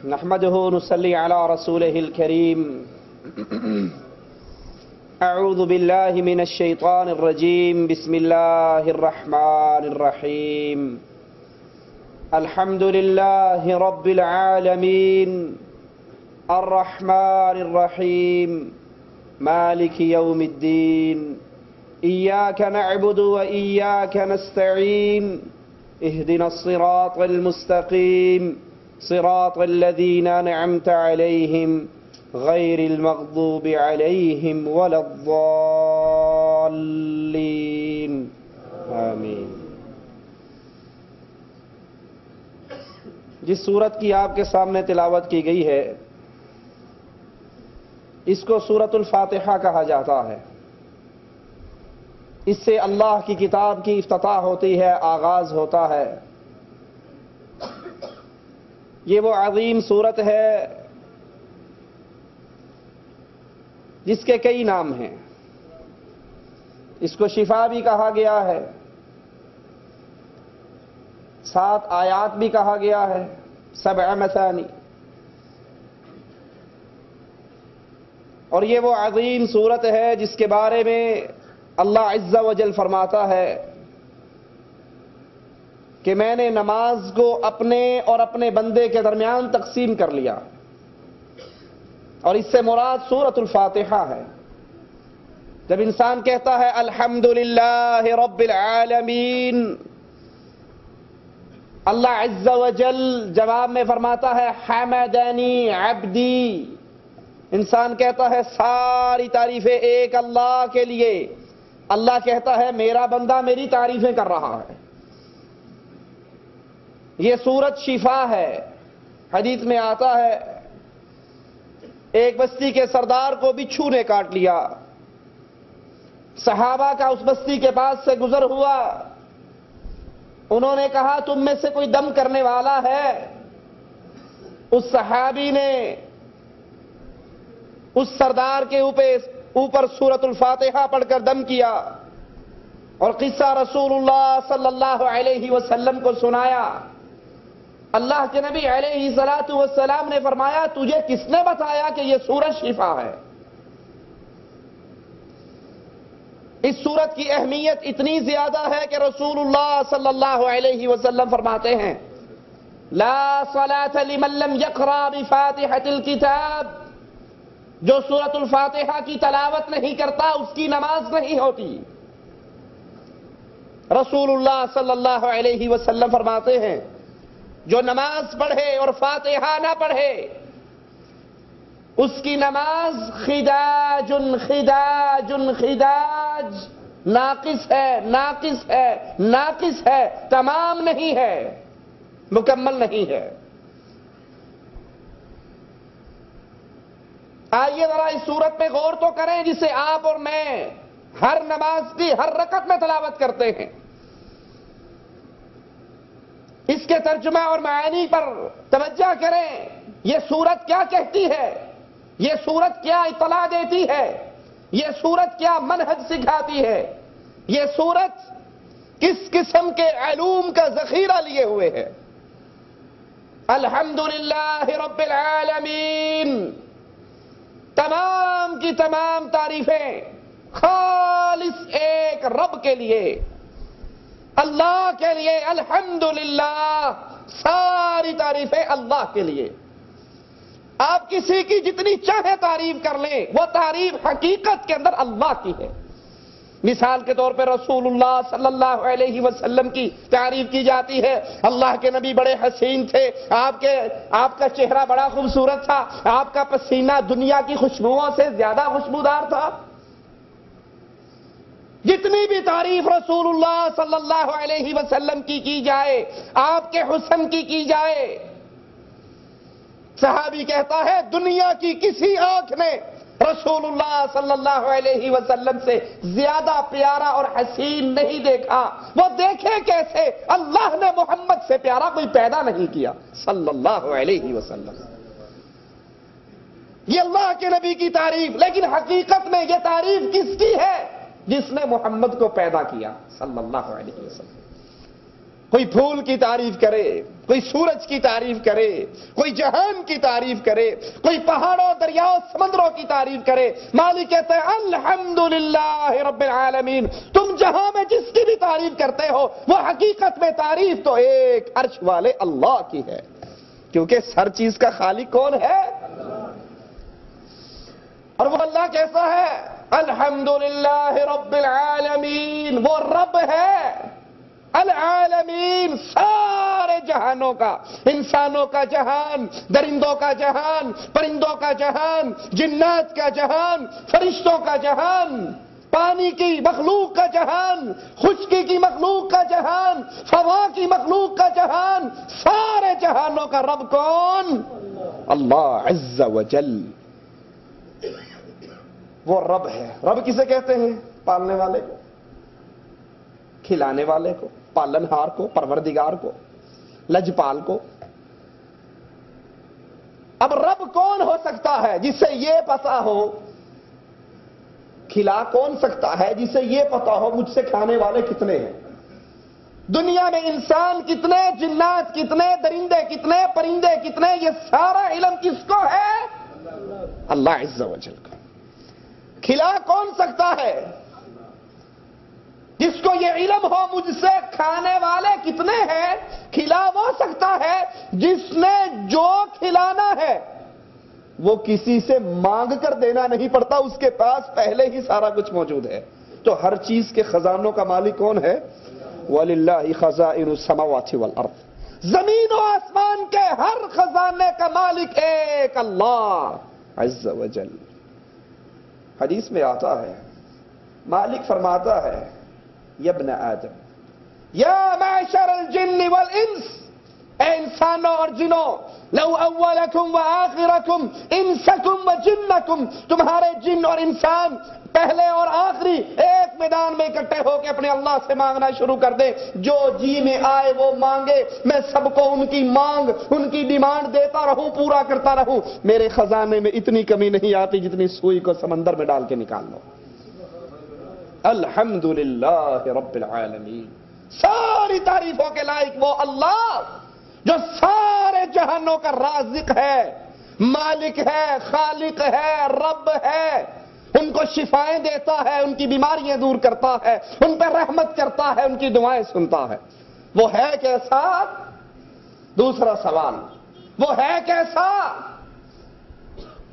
نحمده ونصلي على رسوله الكريم. أعوذ بالله من الشيطان الرجيم. بسم الله الرحمن الرحيم. الحمد لله رب العالمين الرحمن الرحيم مالك يوم الدين. إياك نعبد وإياك نستعين. اهدنا الصراط المستقيم صراط الذين أنعمت عليهم غير المغضوب عليهم ولا الضالين آمین. جس سورت کی آپ کے سامنے تلاوت کی گئی ہے اس کو سورۃ الفاتحہ کہا جاتا ہے. اس سے اللہ کی کتاب کی افتتاح ہوتی ہے، آغاز ہوتا ہے. یہ وہ عظیم سورت ہے جس کے کئی نام ہیں. اس کو شفا بھی کہا گیا ہے، 7 آیات بھی کہا گیا ہے، 7 مثانی. اور یہ وہ عظیم سورت ہے جس کے بارے میں اللہ عز و جل فرماتا ہے کہ میں نے نماز کو اپنے اور اپنے بندے کے درمیان تقسیم کر لیا، اور اس سے مراد سورۃ الفاتحہ ہے. جب انسان کہتا ہے الحمدللہ رب العالمین، اللہ عز و جل جواب میں فرماتا ہے حمدنی عبدی. انسان کہتا ہے ساری تعریفیں ایک اللہ کے لیے. اللہ کہتا ہے میرا بندہ میری تعریفیں کر رہا ہے. یہ سورت شفا ہے. حدیث میں آتا ہے ایک بستی کے سردار کو بچھو نے کاٹ لیا. صحابہ کا اس بستی کے پاس سے گزر ہوا. انہوں نے کہا تم میں سے کوئی دم کرنے والا ہے؟ اس صحابی نے اس سردار کے اوپر سورۃ الفاتحہ پڑھ کر دم کیا اور قصہ رسول اللہ صلی اللہ علیہ وسلم کو سنایا. اللہ کے نبی علیہ الصلوۃ والسلام نے فرمایا تجھے کس نے بتایا کہ یہ سورت شفا ہے؟ اس سورت کی اہمیت اتنی زیادہ ہے کہ رسول اللہ صلی اللہ علیہ وسلم فرماتے ہیں لا صلاۃ لمن لم یقرأ بفاتحۃ الکتاب. جو سورۃ الفاتحہ کی تلاوت نہیں کرتا اس کی نماز نہیں ہوتی. رسول اللہ صلی اللہ علیہ وسلم فرماتے ہیں جو نماز پڑھے اور فاتحہ نہ پڑھے اس کی نماز خداج خداج خداج، ناقص ہے ناقص ہے ناقص ہے، تمام نہیں ہے، مکمل نہیں ہے. آئیے ذرا اس صورت پہ غور تو کریں جسے آپ اور میں ہر نماز کی ہر رکعت میں تلاوت کرتے ہیں. اس کے ترجمہ اور معانی پر توجہ کریں. یہ سورت کیا کہتی ہے؟ یہ سورت کیا اطلاع دیتی ہے؟ یہ سورت کیا منہج سکھاتی ہے؟ یہ سورت کس قسم کے علوم کا ذخیرہ لیے ہوئے ہے؟ الحمدللہ رب العالمین، تمام کی تمام تعریفیں خالص ایک رب کے لیے، اللہ کے لیے. الحمدللہ، ساری تعریفیں اللہ کے لیے. آپ کسی کی جتنی چاہے تعریف کر لیں وہ تعریف حقیقت کے اندر اللہ کی ہے. مثال کے طور پہ رسول اللہ صلی اللہ علیہ وسلم کی تعریف کی جاتی ہے اللہ کے نبی بڑے حسین تھے، آپ کا چہرہ بڑا خوبصورت تھا، آپ کا پسینہ دنیا کی خوشبوؤں سے زیادہ خوشبودار تھا. جتنی بھی تعریف رسول اللہ صلی اللہ علیہ وسلم کی جائے، آپ کے حسن کی جائے. صحابی کہتا ہے دنیا کی کسی آنکھ نے رسول اللہ صلی اللہ علیہ وسلم سے زیادہ پیارا اور حسین نہیں دیکھا. وہ دیکھے کیسے؟ اللہ نے محمد سے پیارا کوئی پیدا نہیں کیا صلی اللہ علیہ وسلم. یہ اللہ کے نبی کی تعریف، لیکن حقیقت میں یہ تعریف کس کی ہے؟ جس نے محمد کو پیدا کیا صلی اللہ علیہ وسلم. کوئی پھول کی تعریف کرے، کوئی سورج کی تعریف کرے، کوئی جہان کی تعریف کرے، کوئی پہاڑوں دریاؤں سمندروں کی تعریف کرے، مالک کہتے ہیں الحمدللہ رب العالمین۔ تم جہاں میں جس کی بھی تعریف کرتے ہو وہ حقیقت میں تعریف تو ایک عرش والے اللہ کی ہے، کیونکہ ہر چیز کا خالق کون ہے؟ اور وہ اللہ کیسا ہے؟ الحمدللہ رب العالمین، وہ رب ہے العالمین، سارے جہانوں کا، انسانوں کا جہان، درندوں کا جہان، پرندوں کا جہان، جنات کا جہان، فرشتوں کا جہان، پانی کی مخلوق کا جہان، خشکی کی مخلوق کا جہان، فضا کی مخلوق کا جہان، سارے جہانوں کا رب کون؟ اللہ عز و جل، وہ رب ہے۔ رب کسے کہتے ہیں؟ پالنے والے کو، کھلانے والے کو، پالن ہار کو، پروردگار کو، لجپال کو۔ اب رب کون ہو سکتا ہے جسے یہ پتا ہو؟ کھلا کون سکتا ہے جسے یہ پتا ہو مجھ سے کھانے والے کتنے ہیں؟ دنیا میں انسان کتنے، جنات کتنے، درندے کتنے، پرندے کتنے، یہ سارا علم کس کو ہے؟ اللہ عز و جل کو۔ کھلا کون سکتا ہے جس کو یہ علم ہو مجھ سے کھانے والے کتنے ہیں؟ کھلا وہ سکتا ہے جس نے جو کھلانا ہے وہ کسی سے مانگ کر دینا نہیں پڑتا، اس کے پاس پہلے ہی سارا کچھ موجود ہے۔ تو ہر چیز کے خزانوں کا مالک کون ہے؟ وَلِلَّهِ خَزَائِنُ السَّمَاوَاتِ وَالْأَرْضِ، زمین و آسمان کے ہر خزانے کا مالک ایک اللہ عز و جل۔ حدیث میں آتا ہے، مالک فرماتا ہے یا ابن آدم یا معشر الجن والانس، اے انسانوں اور جنوں، لو اولکم و آخرکم انسکم و جنکم، تمہارے جن اور انسان پہلے اور آخری ایک میدان میں اکٹھے ہو کے اپنے اللہ سے مانگنا شروع کر دے، جو جی میں آئے وہ مانگے، میں سب کو ان کی مانگ، ان کی ڈیمانڈ دیتا رہوں، پورا کرتا رہوں، میرے خزانے میں اتنی کمی نہیں آتی جتنی سوئی کو سمندر میں ڈال کے نکال لو۔ الحمدللہ رب العالمین، ساری تعریفوں کے لائق وہ اللہ جو سارے جہانوں کا رازق ہے، مالک ہے، خالق ہے، رب ہے، ان کو شفائیں دیتا ہے، ان کی بیماریاں دور کرتا ہے، ان پہ رحمت کرتا ہے، ان کی دعائیں سنتا ہے۔ وہ ہے کیسا؟ دوسرا سوال، وہ ہے کیسا؟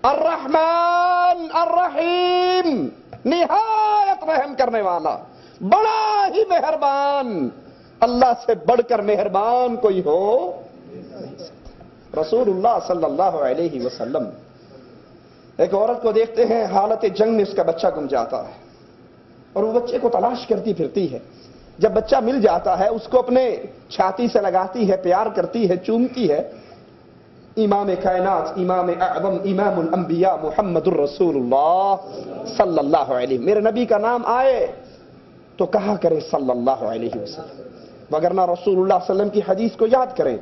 الرحمن الرحیم، نہایت رحم کرنے والا، بڑا ہی مہربان۔ اللہ سے بڑھ کر مہربان کوئی ہو؟ رسول اللہ صلی اللہ علیہ وسلم ایک عورت کو دیکھتے ہیں، حالت جنگ میں اس کا بچہ گم جاتا ہے اور وہ بچے کو تلاش کرتی پھرتی ہے۔ جب بچہ مل جاتا ہے اس کو اپنے چھاتی سے لگاتی ہے، پیار کرتی ہے، چومتی ہے۔ امام کائنات، امام اعظم، امام الانبیاء محمد الرسول اللہ صلی اللہ علیہ، میرے نبی کا نام آئے تو کہا کرے صلی اللہ علیہ وسلم، وگرنہ رسول اللہ صلی اللہ علیہ وسلم کی حدیث کو یاد کریں۔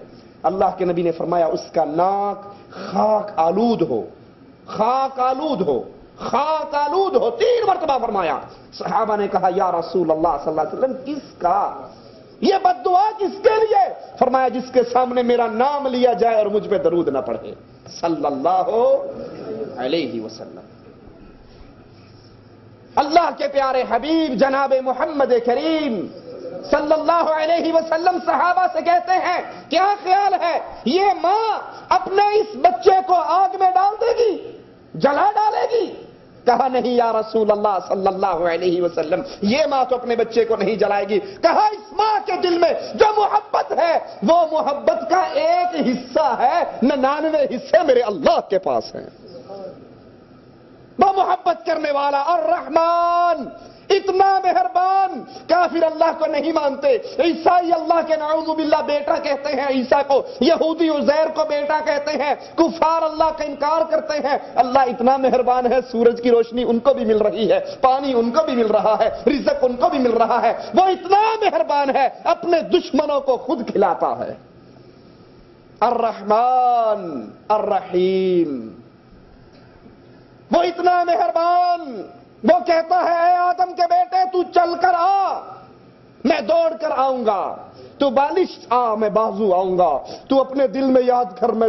اللہ کے نبی نے فرمایا اس کا ناک خاک آلود ہو، خاک آلود ہو، خاک آلود ہو، 3 مرتبہ فرمایا۔ صحابہ نے کہا یا رسول اللہ صلی اللہ علیہ وسلم کس کا؟ یہ بد دعا کس کے لیے؟ فرمایا جس کے سامنے میرا نام لیا جائے اور مجھ پہ درود نہ پڑھے صلی اللہ علیہ وسلم۔ اللہ کے پیارے حبیب جناب محمد کریم صلی اللہ علیہ وسلم صحابہ سے کہتے ہیں کیا خیال ہے یہ ماں اپنے اس بچے کو آگ میں ڈال دے گی، جلا ڈالے گی؟ کہا نہیں یا رسول اللہ صلی اللہ علیہ وسلم، یہ ماں تو اپنے بچے کو نہیں جلائے گی۔ کہا اس ماں کے دل میں جو محبت ہے وہ محبت کا ایک حصہ ہے، 99 حصے میرے اللہ کے پاس ہیں۔ وہ محبت کرنے والا الرحمن، اتنا مہربان۔ کافر اللہ کو نہیں مانتے، عیسائی اللہ کے نعوذ باللہ بیٹا کہتے ہیں عیسیٰ کو، یہودی عزیر کو بیٹا کہتے ہیں، کفار اللہ کا انکار کرتے ہیں۔ اللہ اتنا مہربان ہے، سورج کی روشنی ان کو بھی مل رہی ہے، پانی ان کو بھی مل رہا ہے، رزق ان کو بھی مل رہا ہے۔ وہ اتنا مہربان ہے، اپنے دشمنوں کو خود کھلاتا ہے۔ الرحمن الرحیم، وہ اتنا مہربان، وہ کہتا ہے اے آدم کے بیٹے تو چل کر آ، میں دوڑ کر آؤں گا۔ تو بالش آ میں بازو آؤں گا، تو اپنے دل میں یاد کر میں